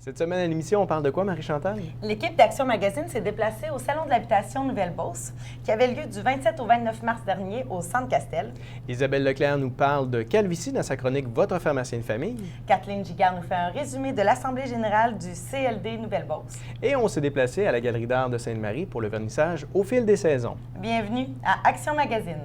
Cette semaine à l'émission, on parle de quoi, Marie-Chantal? L'équipe d'Action Magazine s'est déplacée au Salon de l'habitation Nouvelle-Beauce, qui avait lieu du 27 au 29 mars dernier au Centre Castel. Isabelle Leclerc nous parle de calvitie dans sa chronique Votre pharmacien de famille. Kathleen Gigard nous fait un résumé de l'Assemblée générale du CLD Nouvelle-Beauce. Et on s'est déplacé à la Galerie d'art de Sainte-Marie pour le vernissage au fil des saisons. Bienvenue à Action Magazine.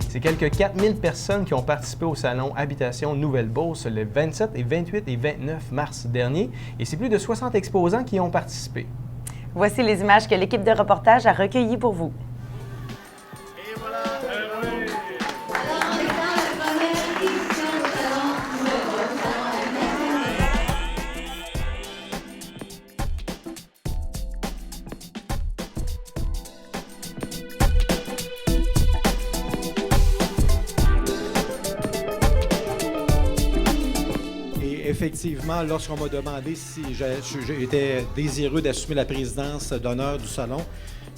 C'est quelques 4000 personnes qui ont participé au salon Habitation Nouvelle-Beauce le 27 et 28 et 29 mars dernier et c'est plus de 60 exposants qui ont participé. Voici les images que l'équipe de reportage a recueillies pour vous. Effectivement, lorsqu'on m'a demandé si j'étais désireux d'assumer la présidence d'honneur du salon,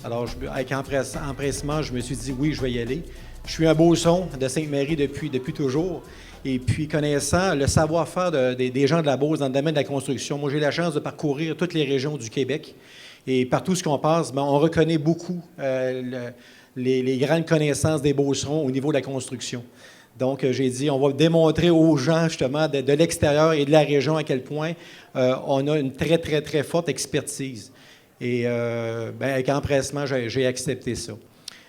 alors avec empressement, je me suis dit oui, je vais y aller. Je suis un Beauceron de Sainte-Marie depuis toujours. Et puis, connaissant le savoir-faire des gens de la Beauce dans le domaine de la construction, moi, j'ai la chance de parcourir toutes les régions du Québec. Et partout ce qu'on passe, on reconnaît beaucoup les grandes connaissances des Beaucerons au niveau de la construction. Donc, j'ai dit, on va démontrer aux gens, justement, de l'extérieur et de la région à quel point on a une très, très, très forte expertise. Et avec empressement, j'ai accepté ça.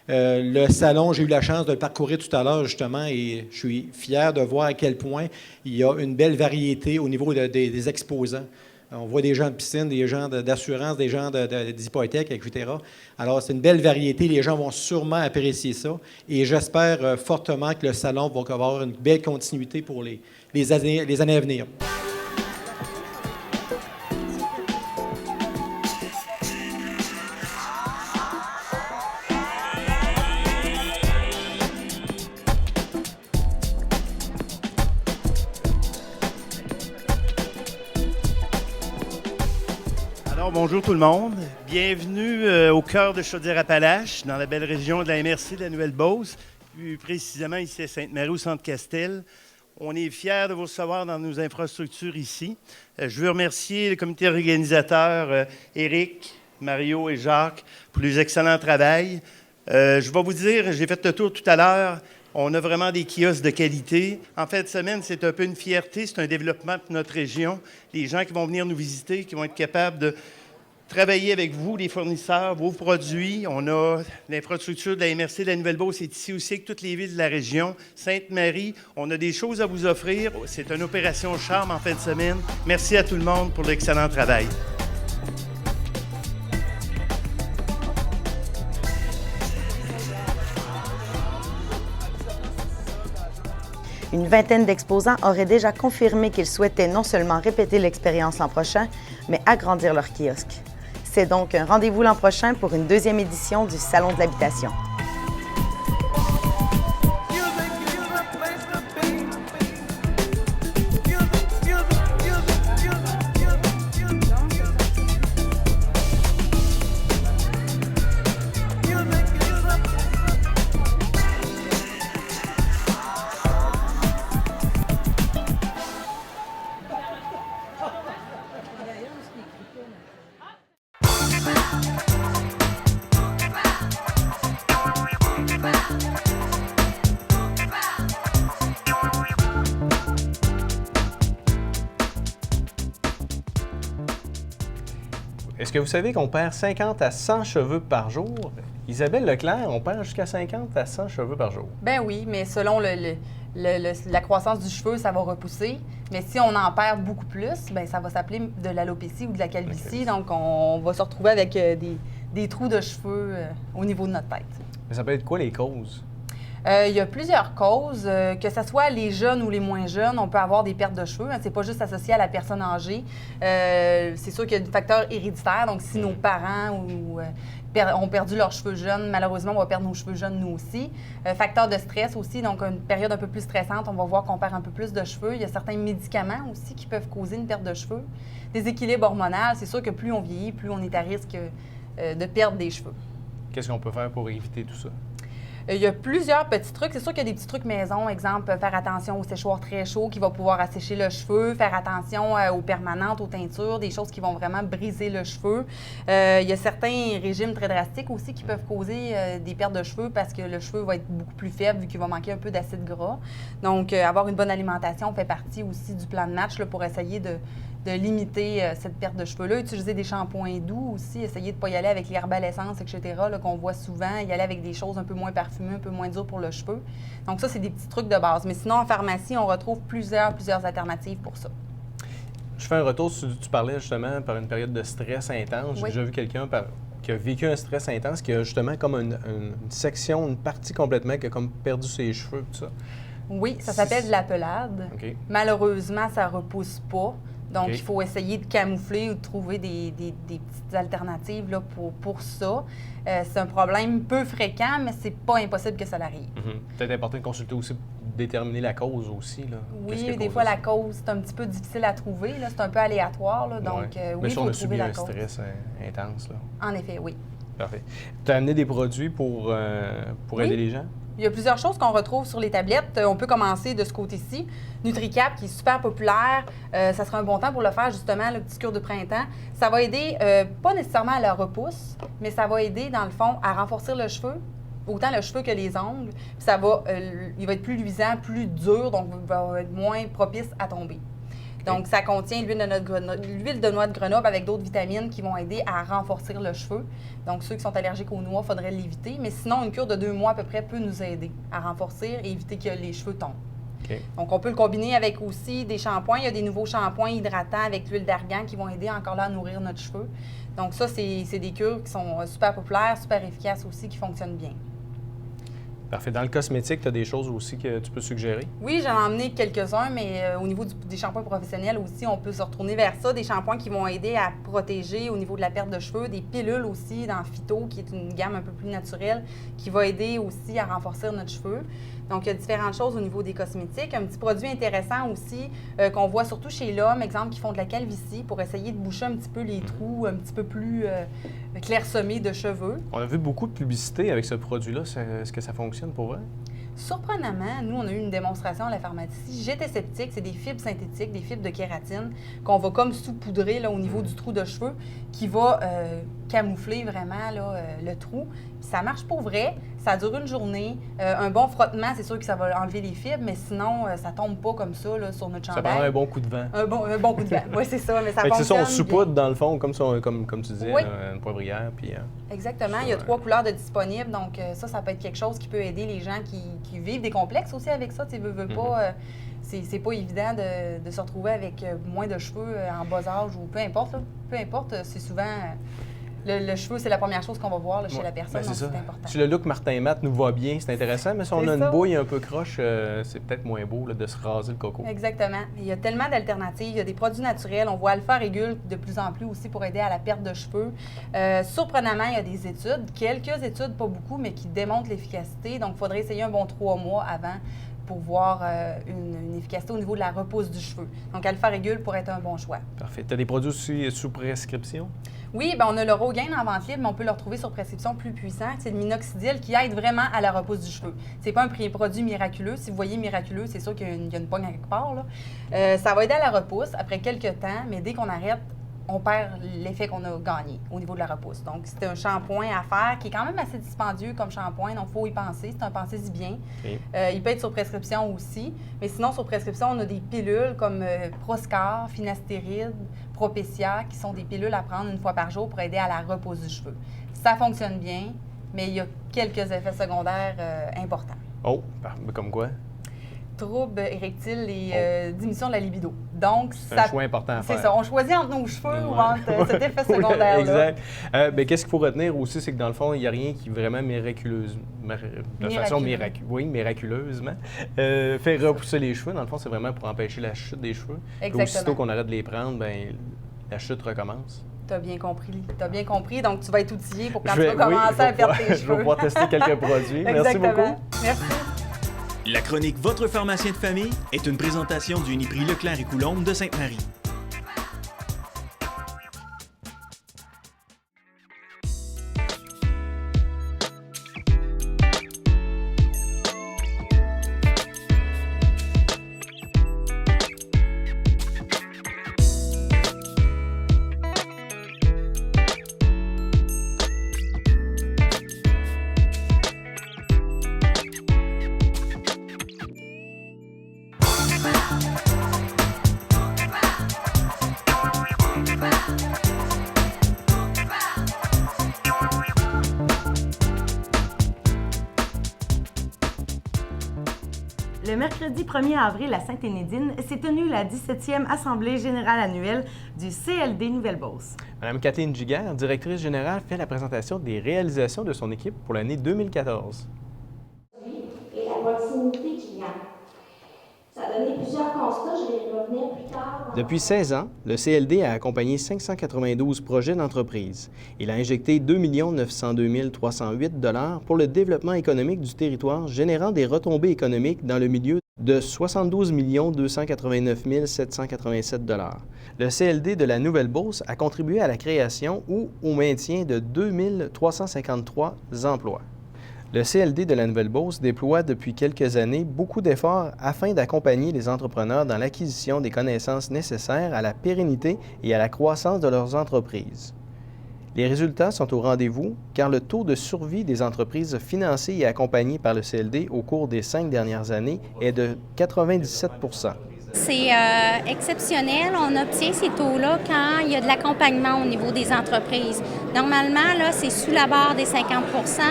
Le salon, j'ai eu la chance de le parcourir tout à l'heure, justement, et je suis fier de voir à quel point il y a une belle variété au niveau des exposants. On voit des gens de piscine, des gens d'assurance, des gens d'hypothèques, etc. Alors, c'est une belle variété. Les gens vont sûrement apprécier ça. Et j'espère fortement que le salon va avoir une belle continuité pour les années à venir. Bonjour tout le monde. Bienvenue au cœur de Chaudière-Appalaches, dans la belle région de la MRC de la Nouvelle-Beauce, plus précisément ici à Sainte-Marie, au Centre Castel. On est fiers de vous recevoir dans nos infrastructures ici. Je veux remercier le comité organisateur, Éric, Mario et Jacques, pour les excellents travail. Je vais vous dire, j'ai fait le tour tout à l'heure, on a vraiment des kiosques de qualité. En fin de semaine, c'est un peu une fierté, c'est un développement de notre région. Les gens qui vont venir nous visiter, qui vont être capables de travailler avec vous, les fournisseurs, vos produits. On a l'infrastructure de la MRC de la Nouvelle-Beauce, c'est ici aussi avec toutes les villes de la région. Sainte-Marie, on a des choses à vous offrir. C'est une opération charme en fin de semaine. Merci à tout le monde pour l'excellent travail. Une vingtaine d'exposants auraient déjà confirmé qu'ils souhaitaient non seulement répéter l'expérience l'an prochain, mais agrandir leur kiosque. C'est donc un rendez-vous l'an prochain pour une deuxième édition du Salon de l'habitation. Est-ce que vous savez qu'on perd 50 à 100 cheveux par jour? Isabelle Leclerc, on perd jusqu'à 50 à 100 cheveux par jour. Ben oui, mais selon la croissance du cheveu, ça va repousser. Mais si on en perd beaucoup plus, ben ça va s'appeler de l'alopécie ou de la calvitie. Donc, on va se retrouver avec des trous de cheveux au niveau de notre tête. Mais ça peut être quoi les causes? Il y a plusieurs causes, que ce soit les jeunes ou les moins jeunes, on peut avoir des pertes de cheveux. Hein, c'est pas juste associé à la personne âgée. C'est sûr qu'il y a des facteurs héréditaires. Donc, si nos parents ont perdu leurs cheveux jeunes, malheureusement, on va perdre nos cheveux jeunes nous aussi. Facteur de stress aussi, donc une période un peu plus stressante, on va voir qu'on perd un peu plus de cheveux. Il y a certains médicaments aussi qui peuvent causer une perte de cheveux. Déséquilibre hormonal, c'est sûr que plus on vieillit, plus on est à risque de perdre des cheveux. Qu'est-ce qu'on peut faire pour éviter tout ça? Il y a plusieurs petits trucs. C'est sûr qu'il y a des petits trucs maison. Exemple, faire attention au séchoir très chaud qui va pouvoir assécher le cheveu, faire attention aux permanentes, aux teintures, des choses qui vont vraiment briser le cheveu. Il y a certains régimes très drastiques aussi qui peuvent causer des pertes de cheveux parce que le cheveu va être beaucoup plus faible vu qu'il va manquer un peu d'acide gras. Donc, avoir une bonne alimentation fait partie aussi du plan de match là, pour essayer de limiter cette perte de cheveux-là. Utiliser des shampoings doux aussi, essayer de ne pas y aller avec l'herbe à l'essence, etc., là, qu'on voit souvent, y aller avec des choses un peu moins parfumées, un peu moins dures pour le cheveu. Donc ça, c'est des petits trucs de base. Mais sinon, en pharmacie, on retrouve plusieurs alternatives pour ça. Je fais un retour sur tu parlais justement par une période de stress intense. J'ai Oui. déjà vu quelqu'un qui a vécu un stress intense, qui a justement comme une section, une partie complètement, qui a comme perdu ses cheveux, tout ça. Oui, ça s'appelle de la pelade. OK. Malheureusement, ça ne repousse pas. Donc, OK. il faut essayer de camoufler ou de trouver des petites alternatives là, pour ça. C'est un problème peu fréquent, mais c'est pas impossible que ça l'arrive. Peut-être important de consulter aussi pour déterminer la cause aussi. Là. Qu'est-ce qui Oui, a des causé fois, ça? la cause, c'est un petit peu difficile à trouver. Là. C'est un peu aléatoire. Là. Donc, Ouais. oui, Mais il si faut on a trouver subi la un cause. stress intense. Là. En effet, oui. Parfait. Tu as amené des produits pour Oui. aider les gens? Il y a plusieurs choses qu'on retrouve sur les tablettes. On peut commencer de ce côté-ci. NutriCap, qui est super populaire. Ça sera un bon temps pour le faire, justement, le petit cure de printemps. Ça va aider, pas nécessairement à la repousse, mais ça va aider, dans le fond, à renforcer le cheveu, autant le cheveu que les ongles. Puis ça va, il va être plus luisant, plus dur, donc il va être moins propice à tomber. Donc, ça contient l'huile de noix de Grenoble avec d'autres vitamines qui vont aider à renforcer le cheveu. Donc, ceux qui sont allergiques aux noix, il faudrait l'éviter. Mais sinon, une cure de 2 mois à peu près peut nous aider à renforcer et éviter que les cheveux tombent. OK. Donc, on peut le combiner avec aussi des shampoings. Il y a des nouveaux shampoings hydratants avec l'huile d'argan qui vont aider encore là à nourrir notre cheveu. Donc, ça, c'est des cures qui sont super populaires, super efficaces aussi, qui fonctionnent bien. Parfait. Dans le cosmétique, tu as des choses aussi que tu peux suggérer? Oui, j'en ai emmené quelques-uns, mais au niveau des shampoings professionnels aussi, on peut se retourner vers ça. Des shampoings qui vont aider à protéger au niveau de la perte de cheveux. Des pilules aussi dans Phyto, qui est une gamme un peu plus naturelle, qui va aider aussi à renforcer notre cheveu. Donc, il y a différentes choses au niveau des cosmétiques. Un petit produit intéressant aussi qu'on voit surtout chez l'homme, exemple, qui font de la calvitie pour essayer de boucher un petit peu les trous un petit peu plus clairsemés de cheveux. On a vu beaucoup de publicité avec ce produit-là. Est-ce que ça fonctionne pour vrai? Surprenamment, nous, on a eu une démonstration à la pharmacie. J'étais sceptique, c'est des fibres synthétiques, des fibres de kératine qu'on va comme saupoudrer là, au niveau du trou de cheveux qui va camoufler vraiment là, le trou. Puis ça marche pour vrai, ça dure une journée. Un bon frottement, c'est sûr que ça va enlever les fibres, mais sinon, ça tombe pas comme ça là, sur notre Ça chandail. prend un bon coup de vent. Un bon coup de vent. Oui, c'est ça, mais ça Fait que c'est ça, on fonctionne bien. saupoudre dans le fond, comme tu disais, Oui. une poivrière. Puis, Exactement. Ça, Il y a 3 couleurs de disponibles. Donc, ça peut être quelque chose qui peut aider les gens qui vivent des complexes aussi avec ça. Tu veux pas, c'est pas évident de se retrouver avec moins de cheveux en bas âge ou peu importe. Là. Peu importe, c'est souvent... le cheveu, c'est la première chose qu'on va voir là, chez la personne. Ben, Donc, c'est c'est ça. important. Si le look Martin Matt nous va bien, c'est intéressant, mais si on C'est a une ça. bouille un peu croche, c'est peut-être moins beau là, de se raser le coco. Exactement. Il y a tellement d'alternatives. Il y a des produits naturels. On voit Alpha Régule de plus en plus aussi pour aider à la perte de cheveux. Surprenamment, il y a des études, quelques études, pas beaucoup, mais qui démontrent l'efficacité. Donc, il faudrait essayer un bon 3 mois avant pour voir une efficacité au niveau de la repousse du cheveu. Donc, Alpha Régule pourrait être un bon choix. Parfait. Tu as des produits aussi sous prescription? Oui, bien, on a le Rogaine en vente libre, mais on peut le retrouver sur prescription plus puissant. C'est le minoxidil qui aide vraiment à la repousse du cheveu. C'est pas un produit miraculeux. Si vous voyez miraculeux, c'est sûr qu'il y a une pogne à quelque part. Là. Ça va aider à la repousse après quelques temps, mais dès qu'on arrête, on perd l'effet qu'on a gagné au niveau de la repousse. Donc, c'est un shampoing à faire qui est quand même assez dispendieux comme shampoing, donc il faut y penser. C'est un pensez-y bien. Okay. Il peut être sur prescription aussi, mais sinon, sur prescription, on a des pilules comme Proscar, Finastéride, Propecia, qui sont des pilules à prendre une fois par jour pour aider à la repousse du cheveu. Ça fonctionne bien, mais il y a quelques effets secondaires importants. Oh, comme quoi? troubles érectiles et diminution de la libido. Donc, C'est un choix important à faire. C'est ça. On choisit entre nos cheveux ou Ouais. entre cet effet secondaire-là. Exact. Qu'est-ce qu'il faut retenir aussi, c'est que dans le fond, il n'y a rien qui vraiment miraculeusement, fait repousser les cheveux. Dans le fond, c'est vraiment pour empêcher la chute des cheveux. Puis aussitôt qu'on arrête de les prendre, ben la chute recommence. Tu as bien compris. Tu as bien compris. Donc, tu vas être outillé pour quand tu vas commencer à perdre tes cheveux. Je vais pouvoir tester quelques produits. Merci beaucoup. Merci. La chronique Votre pharmacien de famille est une présentation du Uniprix Leclerc et Coulombe de Sainte-Marie. Le mercredi 1er avril à Sainte-Énédine s'est tenue la 17e Assemblée générale annuelle du CLD Nouvelle-Beauce. Mme Kathleen Giguère, directrice générale, fait la présentation des réalisations de son équipe pour l'année 2014. Et la proximité client. Ça a donné plusieurs constats, je vais y revenir plus tard. Depuis 16 ans, le CLD a accompagné 592 projets d'entreprise. Il a injecté 2 902 308 $ pour le développement économique du territoire, générant des retombées économiques dans le milieu de 72 289 787 $. Le CLD de la Nouvelle-Beauce a contribué à la création ou au maintien de 2 353 emplois. Le CLD de la Nouvelle-Beauce déploie depuis quelques années beaucoup d'efforts afin d'accompagner les entrepreneurs dans l'acquisition des connaissances nécessaires à la pérennité et à la croissance de leurs entreprises. Les résultats sont au rendez-vous car le taux de survie des entreprises financées et accompagnées par le CLD au cours des 5 dernières années est de 97 %. C'est exceptionnel. On obtient ces taux-là quand il y a de l'accompagnement au niveau des entreprises. Normalement, là, c'est sous la barre des 50 %.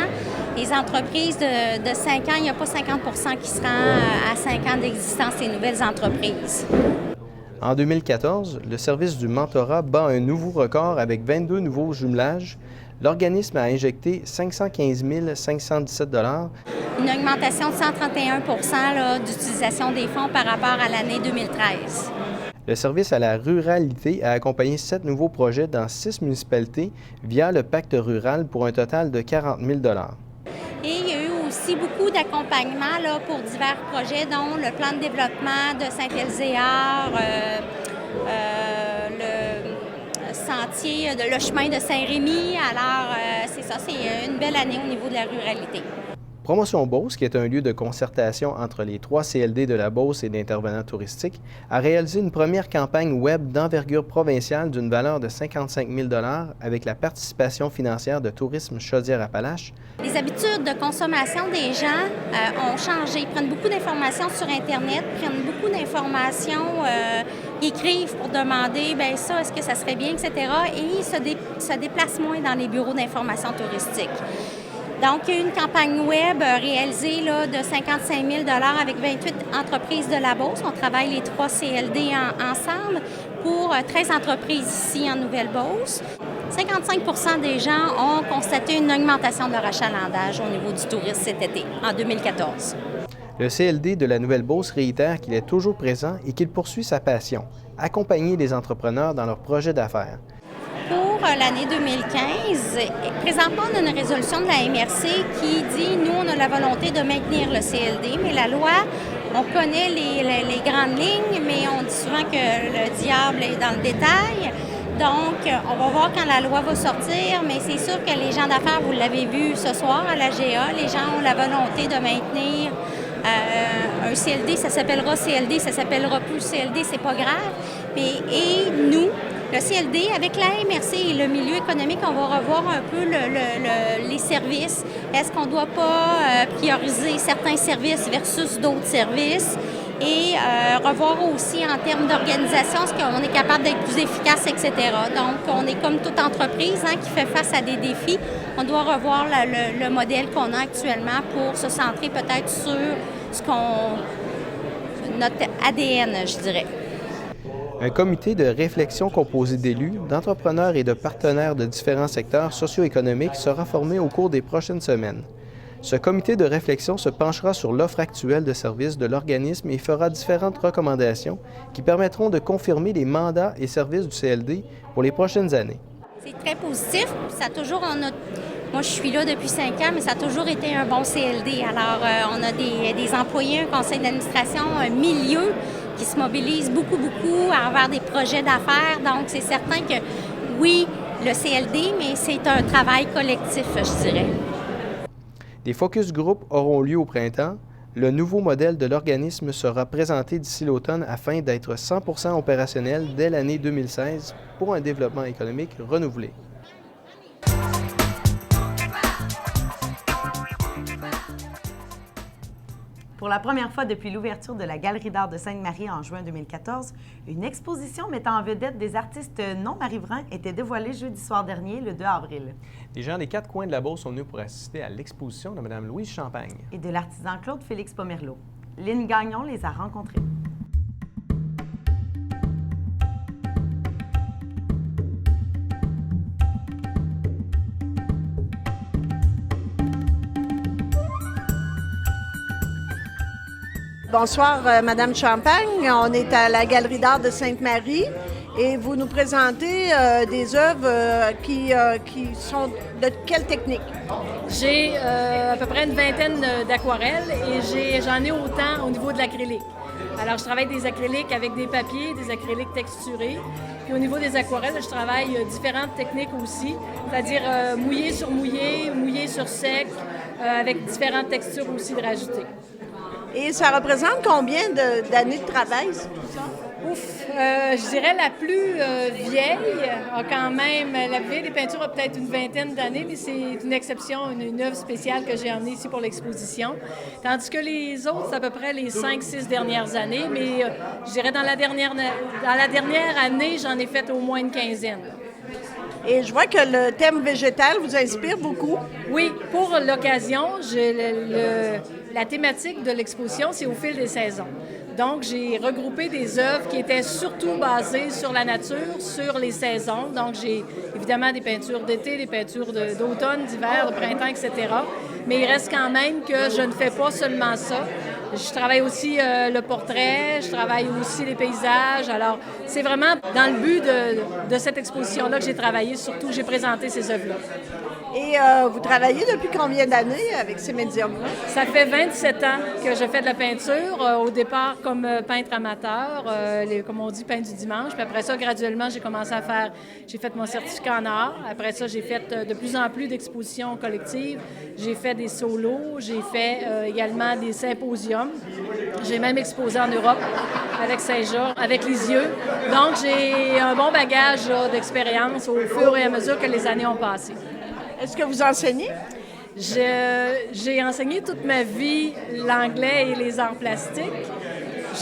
Les entreprises de 5 ans, il n'y a pas 50 % qui se rend à 5 ans d'existence des nouvelles entreprises. En 2014, le service du mentorat bat un nouveau record avec 22 nouveaux jumelages. L'organisme a injecté 515 517 $. Une augmentation de 131 % d'utilisation des fonds par rapport à l'année 2013. Le service à la ruralité a accompagné 7 nouveaux projets dans 6 municipalités via le pacte rural pour un total de 40 000 $. Et il y a eu aussi beaucoup d'accompagnement là, pour divers projets, dont le plan de développement de Saint-Elzéar, le sentier, le chemin de Saint-Rémy. Alors, c'est ça, c'est une belle année au niveau de la ruralité. Promotion Beauce, qui est un lieu de concertation entre les 3 CLD de la Beauce et d'intervenants touristiques, a réalisé une première campagne web d'envergure provinciale d'une valeur de 55 000 $ avec la participation financière de Tourisme Chaudière-Appalaches. Les habitudes de consommation des gens ont changé. Ils prennent beaucoup d'informations sur Internet, prennent beaucoup d'informations, écrivent pour demander, bien ça, est-ce que ça serait bien, etc. Et ils se déplacent moins dans les bureaux d'information touristique. Donc, il y a eu une campagne web réalisée là, de 55 000 $ avec 28 entreprises de la Beauce. On travaille les 3 CLD ensemble pour 13 entreprises ici en Nouvelle-Beauce. 55 % des gens ont constaté une augmentation de leur achalandage au niveau du tourisme cet été, en 2014. Le CLD de la Nouvelle-Beauce réitère qu'il est toujours présent et qu'il poursuit sa passion, accompagner les entrepreneurs dans leurs projets d'affaires. Pour l'année 2015, présentement, on a une résolution de la MRC qui dit, nous, on a la volonté de maintenir le CLD, mais la loi, on connaît les grandes lignes, mais on dit souvent que le diable est dans le détail. Donc, on va voir quand la loi va sortir, mais c'est sûr que les gens d'affaires, vous l'avez vu ce soir à la GA, les gens ont la volonté de maintenir un CLD, ça s'appellera CLD, ça s'appellera plus CLD, c'est pas grave. Et nous, le CLD, avec la MRC et le milieu économique, on va revoir un peu les services. Est-ce qu'on ne doit pas prioriser certains services versus d'autres services? Et revoir aussi en termes d'organisation, est-ce qu'on est capable d'être plus efficace, etc. Donc, on est comme toute entreprise qui fait face à des défis. On doit revoir le modèle qu'on a actuellement pour se centrer peut-être sur ce qu'on notre ADN, je dirais. Un comité de réflexion composé d'élus, d'entrepreneurs et de partenaires de différents secteurs socio-économiques sera formé au cours des prochaines semaines. Ce comité de réflexion se penchera sur l'offre actuelle de services de l'organisme et fera différentes recommandations qui permettront de confirmer les mandats et services du CLD pour les prochaines années. C'est très positif. Ça a toujours, moi, je suis là depuis 5 ans, mais ça a toujours été un bon CLD. Alors, on a des employés, un conseil d'administration, un milieu qui se mobilise beaucoup envers des projets d'affaires. Donc, c'est certain que, oui, le CLD, mais c'est un travail collectif, je dirais. Des focus group auront lieu au printemps. Le nouveau modèle de l'organisme sera présenté d'ici l'automne afin d'être 100% opérationnel dès l'année 2016 pour un développement économique renouvelé. Pour la première fois depuis l'ouverture de la Galerie d'art de Sainte-Marie en juin 2014, une exposition mettant en vedette des artistes non-marivrains était dévoilée jeudi soir dernier, le 2 avril. Les gens des 4 coins de la Beauce sont venus pour assister à l'exposition de Mme Louise Champagne. Et de l'artisan Claude-Félix Pomerleau. Lynn Gagnon les a rencontrés. Bonsoir, Madame Champagne. On est à la Galerie d'art de Sainte-Marie et vous nous présentez des œuvres qui sont de quelle technique? J'ai à peu près une vingtaine d'aquarelles et j'en ai autant au niveau de l'acrylique. Alors, je travaille des acryliques avec des papiers, des acryliques texturés. Puis au niveau des aquarelles, je travaille différentes techniques aussi, c'est-à-dire mouillé sur mouillé, mouillé sur sec, avec différentes textures aussi de rajouter. Et ça représente combien d'années de travail, tout ça? Ouf, je dirais la plus vieille a quand même, la plus vieille des peintures a peut-être une vingtaine d'années, mais c'est une exception, une œuvre spéciale que j'ai emmenée ici pour l'exposition. Tandis que les autres, c'est à peu près les 5-6 dernières années, mais je dirais dans la dernière année, j'en ai fait au moins une quinzaine. Et je vois que le thème végétal vous inspire beaucoup. Oui, pour l'occasion, la thématique de l'exposition, c'est au fil des saisons. Donc, j'ai regroupé des œuvres qui étaient surtout basées sur la nature, sur les saisons. Donc, j'ai évidemment des peintures d'été, des peintures d'automne, d'hiver, de printemps, etc. Mais il reste quand même que je ne fais pas seulement ça. Je travaille aussi le portrait, je travaille aussi les paysages. Alors, c'est vraiment dans le but de cette exposition-là que j'ai travaillé, surtout que j'ai présenté ces œuvres-là. Et vous travaillez depuis combien d'années avec ces médiums-là? Ça fait 27 ans que je fais de la peinture, au départ comme peintre amateur, comme on dit, peintre du dimanche. Puis après ça, graduellement, j'ai fait mon certificat en art. Après ça, j'ai fait de plus en plus d'expositions collectives. J'ai fait des solos, j'ai fait également des symposiums. J'ai même exposé en Europe avec Saint-Jean, avec Lisieux. Donc, j'ai un bon bagage d'expérience au fur et à mesure que les années ont passé. Est-ce que vous enseignez? J'ai enseigné toute ma vie l'anglais et les arts plastiques.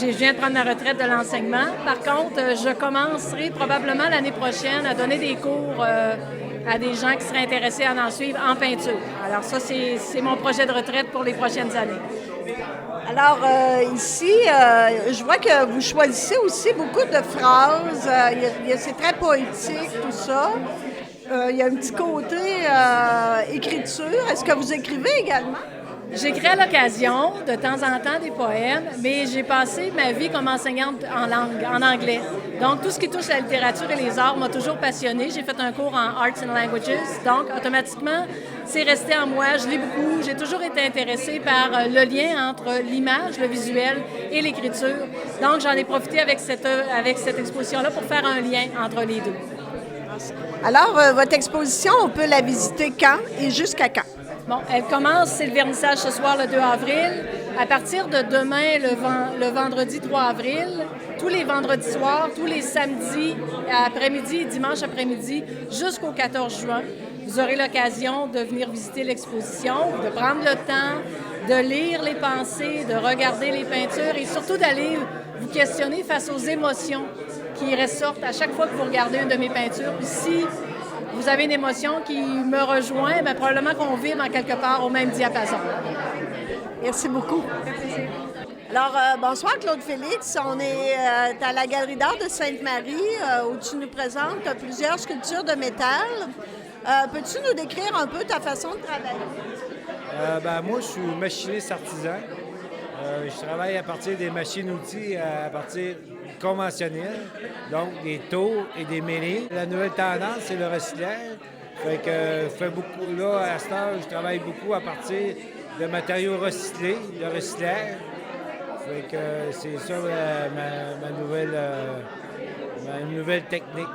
Je viens de prendre ma retraite de l'enseignement. Par contre, je commencerai probablement l'année prochaine à donner des cours à des gens qui seraient intéressés à en suivre en peinture. Alors ça, c'est mon projet de retraite pour les prochaines années. Alors, ici, je vois que vous choisissez aussi beaucoup de phrases. C'est très poétique, tout ça. Il y a un petit côté écriture. Est-ce que vous écrivez également? J'écris à l'occasion, de temps en temps, des poèmes, mais j'ai passé ma vie comme enseignante en anglais. Donc, tout ce qui touche la littérature et les arts m'a toujours passionnée. J'ai fait un cours en Arts and Languages, donc automatiquement, c'est resté en moi. Je lis beaucoup. J'ai toujours été intéressée par le lien entre l'image, le visuel et l'écriture. Donc, j'en ai profité avec cette exposition-là pour faire un lien entre les deux. Alors, votre exposition, on peut la visiter quand et jusqu'à quand? Bon, elle commence, c'est le vernissage ce soir, le 2 avril. À partir de demain, le vendredi 3 avril, tous les vendredis soirs, tous les samedis après-midi, dimanche après-midi, jusqu'au 14 juin, vous aurez l'occasion de venir visiter l'exposition, de prendre le temps, de lire les pensées, de regarder les peintures et surtout d'aller vous questionner face aux émotions qui ressortent à chaque fois que vous regardez une de mes peintures. Puis si vous avez une émotion qui me rejoint, bien, probablement qu'on vibre en quelque part au même diapason. Merci beaucoup. Alors, bonsoir Claude Félix. On est à la Galerie d'art de Sainte-Marie où tu nous présentes plusieurs sculptures de métal. Peux-tu nous décrire un peu ta façon de travailler? Moi, je suis machiniste artisan. Je travaille à partir des machines-outils, à partir conventionnels, donc des taux et des mêlées. La nouvelle tendance, c'est le recyclage. Fait que je fais beaucoup, là, à cette heure, je travaille beaucoup à partir de matériaux recyclés, le recyclage. Fait que c'est ça ma nouvelle technique.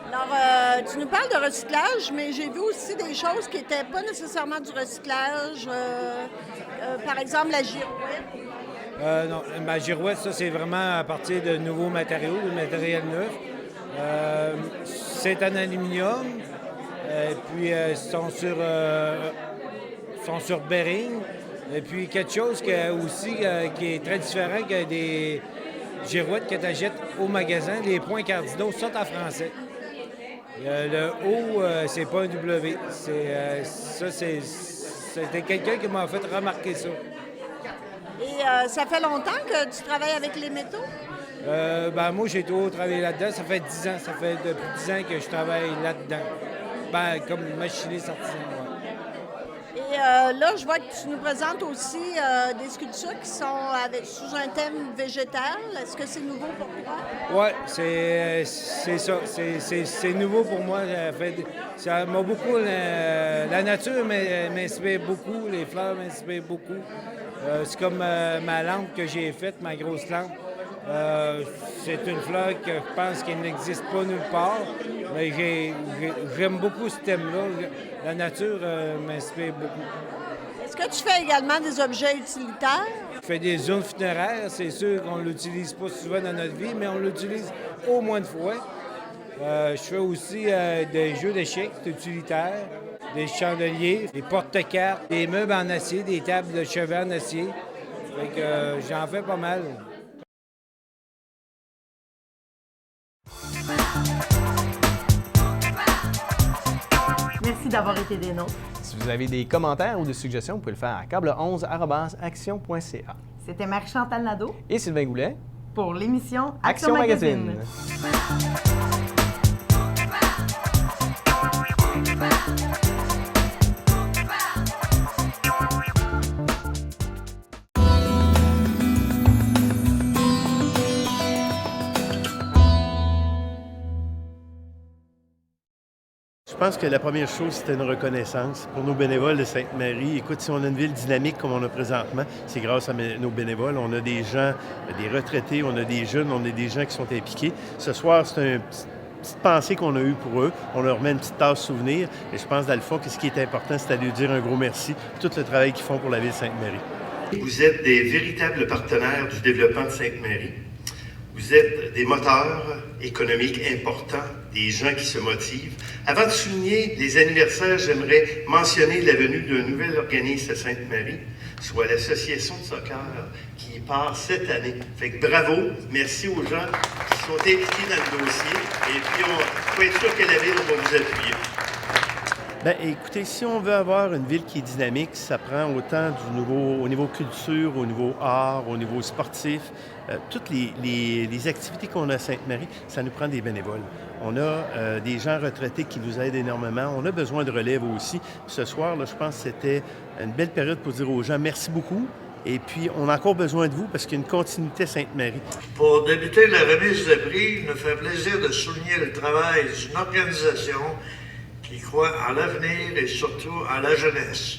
Alors, tu nous parles de recyclage, mais j'ai vu aussi des choses qui n'étaient pas nécessairement du recyclage. Par exemple, la girouette. Non, ma girouette, ça, c'est vraiment à partir de nouveaux matériaux, de matériel neuf. C'est en aluminium, puis sont sur bearing. Et puis quelque chose qui est très différent que des girouettes que tu achètes au magasin, les points cardinaux sont en français. Le O, c'est pas un W. C'était quelqu'un qui m'a fait remarquer ça. Et ça fait longtemps que tu travailles avec les métaux? Moi, j'ai toujours travaillé là-dedans. Ça fait 10 ans. Ça fait depuis 10 ans que je travaille là-dedans. Comme machiniste artisan. Ouais. Et là, je vois que tu nous présentes aussi des sculptures qui sont sous un thème végétal. Est-ce que c'est nouveau pour toi? Oui, c'est ça. C'est nouveau pour moi. Ça m'a beaucoup... la nature m'inspire beaucoup. Les fleurs m'inspirent beaucoup. C'est comme ma lampe que j'ai faite, ma grosse lampe. C'est une fleur que je pense qu'elle n'existe pas nulle part. Mais j'aime beaucoup ce thème-là. La nature m'inspire beaucoup. Est-ce que tu fais également des objets utilitaires? Je fais des urnes funéraires. C'est sûr qu'on ne l'utilise pas souvent dans notre vie, mais on l'utilise au moins une fois. Je fais aussi des jeux d'échecs utilitaires, des chandeliers, des porte-cartes, des meubles en acier, des tables de chevet en acier. Fait que j'en fais pas mal. Merci d'avoir été des nôtres. Si vous avez des commentaires ou des suggestions, vous pouvez le faire à câble11@action.ca. C'était Marie-Chantal Nadeau Et Sylvain Goulet pour l'émission Action Magazine. Je pense que la première chose, c'était une reconnaissance pour nos bénévoles de Sainte-Marie. Écoute, si on a une ville dynamique comme on a présentement, c'est grâce à nos bénévoles. On a des gens, des retraités, on a des jeunes, on a des gens qui sont impliqués. Ce soir, c'est une petite pensée qu'on a eue pour eux. On leur met une petite tasse souvenir. Et je pense, dans le fond, que ce qui est important, c'est de lui dire un gros merci pour tout le travail qu'ils font pour la ville de Sainte-Marie. Vous êtes des véritables partenaires du développement de Sainte-Marie. Vous êtes des moteurs économiques importants, des gens qui se motivent. Avant de souligner les anniversaires, j'aimerais mentionner la venue d'un nouvel organisme à Sainte-Marie, soit l'Association de soccer qui part cette année. Fait que bravo, merci aux gens qui sont impliqués dans le dossier. Et puis, on peut être sûr que la ville va vous appuyer. Bien, écoutez, si on veut avoir une ville qui est dynamique, ça prend autant au niveau culture, au niveau art, au niveau sportif. Toutes les activités qu'on a à Sainte-Marie, ça nous prend des bénévoles. On a des gens retraités qui nous aident énormément. On a besoin de relève aussi. Ce soir, là, je pense que c'était une belle période pour dire aux gens merci beaucoup. Et puis, on a encore besoin de vous parce qu'il y a une continuité à Sainte-Marie. Pour débuter la remise de prix, il nous fait plaisir de souligner le travail d'une organisation qui croit en l'avenir et surtout en la jeunesse.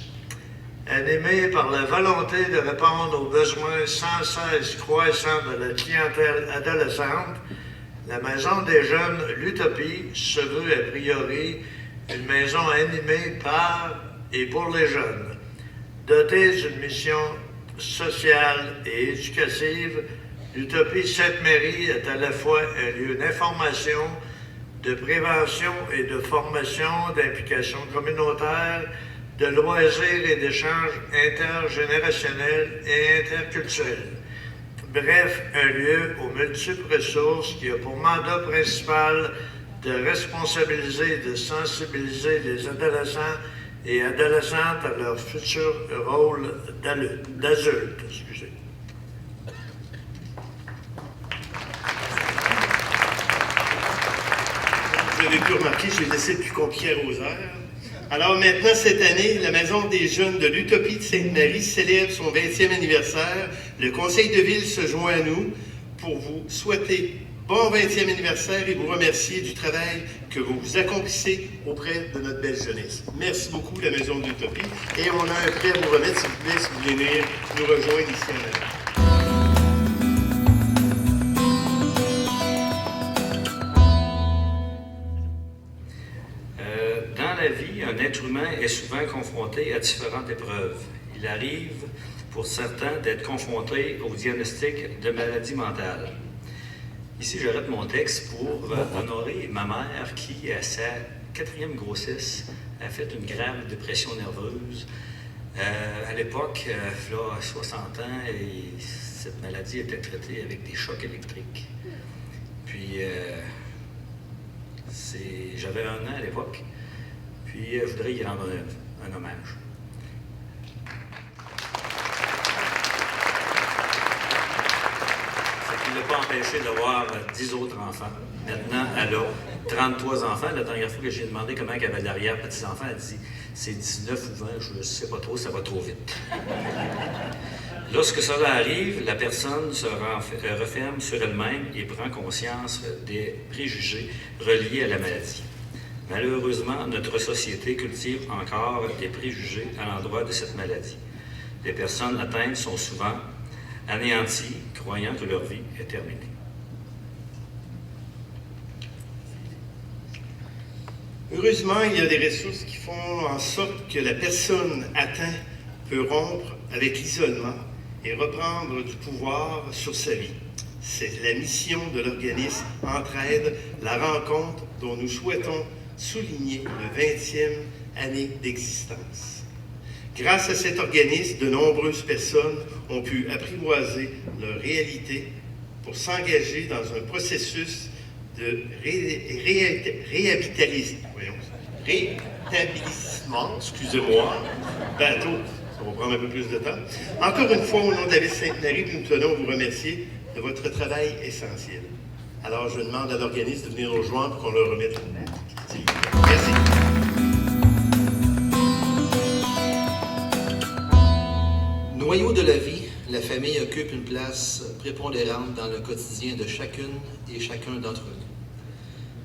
Animée par la volonté de répondre aux besoins sans cesse croissants de la clientèle adolescente, la Maison des Jeunes, l'Utopie, se veut a priori une maison animée par et pour les jeunes. Dotée d'une mission sociale et éducative, l'Utopie Sainte-Marie est à la fois un lieu d'information, de prévention et de formation, d'implication communautaire, de loisirs et d'échanges intergénérationnels et interculturels. Bref, un lieu aux multiples ressources qui a pour mandat principal de responsabiliser et de sensibiliser les adolescents et adolescentes à leur futur rôle d'adultes. vous avez pu remarquer, j'ai laissé le plus compliqué arrosaire. Alors maintenant, cette année, la Maison des jeunes de l'Utopie de Sainte-Marie célèbre son 20e anniversaire. Le Conseil de ville se joint à nous pour vous souhaiter bon 20e anniversaire et vous remercier du travail que vous accomplissez auprès de notre belle jeunesse. Merci beaucoup, la Maison de l'Utopie. Et on a un prêt à vous remettre, s'il vous plaît, si vous voulez venir nous rejoindre ici en avant. Dans la vie, un être humain est souvent confronté à différentes épreuves. Il arrive, pour certains, d'être confronté au diagnostic de maladie mentale. Ici, j'arrête mon texte pour honorer ma mère qui, à sa 4e grossesse, a fait une grave dépression nerveuse. À l'époque, il y a 60 ans, et cette maladie était traitée avec des chocs électriques. Puis, j'avais 1 an à l'époque. Puis, je voudrais y rendre un hommage. Il ne l'a pas empêché d'avoir 10 autres enfants. Maintenant, elle a 33 enfants. La dernière fois que j'ai demandé comment elle avait l'arrière-petits-enfants, elle dit « c'est 19 ou 20, je ne sais pas trop, ça va trop vite. » Lorsque cela arrive, la personne se referme sur elle-même et prend conscience des préjugés reliés à la maladie. Malheureusement, notre société cultive encore des préjugés à l'endroit de cette maladie. Les personnes atteintes sont souvent anéanties, croyant que leur vie est terminée. Heureusement, il y a des ressources qui font en sorte que la personne atteinte peut rompre avec l'isolement et reprendre du pouvoir sur sa vie. C'est la mission de l'organisme Entraide, la rencontre dont nous souhaitons souligner le 20e année d'existence. Grâce à cet organisme, de nombreuses personnes ont pu apprivoiser leur réalité pour s'engager dans un processus de rétablissement, excusez-moi, bateau, ça va prendre un peu plus de temps. Encore une fois, au nom de la ville Sainte-Marie, nous tenons à vous remercier de votre travail essentiel. Alors, je demande à l'organisme de venir nous rejoindre pour qu'on leur remette une note. Merci. Noyau de la vie, la famille occupe une place prépondérante dans le quotidien de chacune et chacun d'entre nous.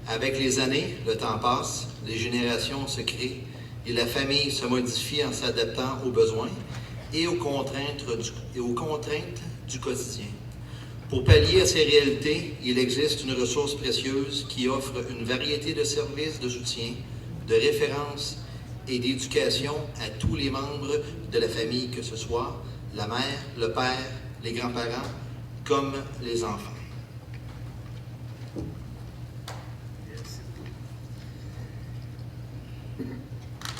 Avec les années, le temps passe, les générations se créent et la famille se modifie en s'adaptant aux besoins et aux contraintes du quotidien. Pour pallier à ces réalités, il existe une ressource précieuse qui offre une variété de services de soutien, de référence et d'éducation à tous les membres de la famille, que ce soit la mère, le père, les grands-parents, comme les enfants.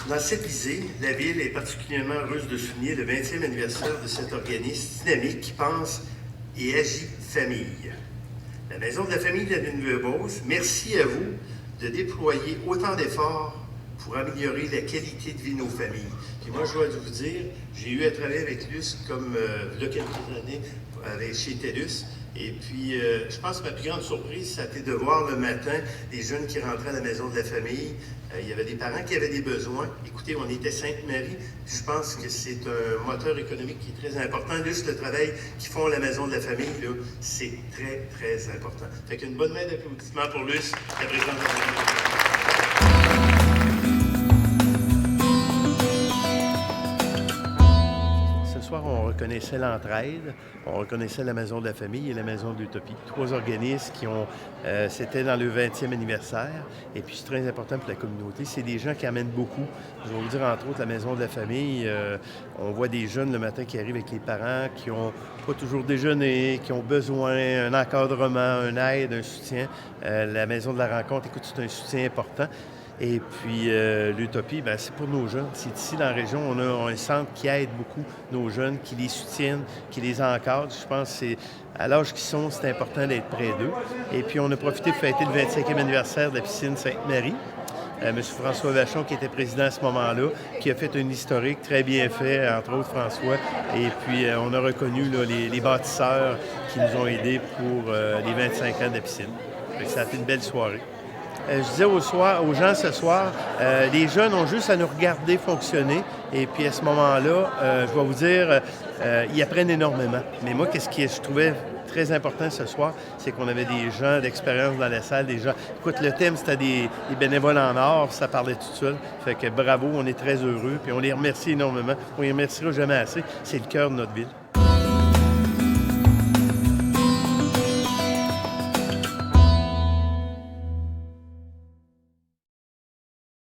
Dans cette visée, la Ville est particulièrement heureuse de souligner le 20e anniversaire de cet organisme dynamique qui pense et agit famille. La Maison de la famille de la Nouvelle-Beauce, merci à vous de déployer autant d'efforts pour améliorer la qualité de vie de nos familles. Puis moi, je dois vous dire, j'ai eu à travailler avec Luce comme il y a quelques années chez TELUS. Et puis, je pense que ma plus grande surprise, ça a été de voir le matin des jeunes qui rentraient à la Maison de la famille. Il y avait des parents qui avaient des besoins. Écoutez, on était Sainte-Marie. Je pense que c'est un moteur économique qui est très important. Juste le travail qu'ils font à la Maison de la famille, c'est très, très important. Fait qu'une bonne main d'applaudissement pour Luce, la présidente de la famille. Ce soir, on reconnaissait l'Entraide, on reconnaissait la Maison de la famille et la Maison de l'Utopie. 3 organismes qui ont... c'était dans le 20e anniversaire. Et puis, c'est très important pour la communauté. C'est des gens qui amènent beaucoup. Je vais vous dire, entre autres, la Maison de la famille. On voit des jeunes le matin qui arrivent avec les parents, qui n'ont pas toujours déjeuné, qui ont besoin d'un encadrement, un aide, un soutien. La Maison de la rencontre, écoute, c'est un soutien important. Et puis, l'Utopie, bien, c'est pour nos jeunes. C'est ici, dans la région, on a un centre qui aide beaucoup nos jeunes, qui les soutiennent, qui les encadre. Je pense que c'est à l'âge qu'ils sont, c'est important d'être près d'eux. Et puis, on a profité de fêter le 25e anniversaire de la piscine Sainte-Marie. M. François Vachon, qui était président à ce moment-là, qui a fait une historique très bien fait, entre autres François. Et puis, on a reconnu là, les bâtisseurs qui nous ont aidés pour les 25 ans de la piscine. Ça a été une belle soirée. je disais aux gens ce soir, les jeunes ont juste à nous regarder fonctionner. Et puis à ce moment-là, je vais vous dire, ils apprennent énormément. Mais moi, qu'est-ce que je trouvais très important ce soir, c'est qu'on avait des gens d'expérience dans la salle, des gens... Écoute, le thème, c'était des bénévoles en or, ça parlait tout seul. Fait que bravo, on est très heureux, puis on les remercie énormément. On les remerciera jamais assez. C'est le cœur de notre ville.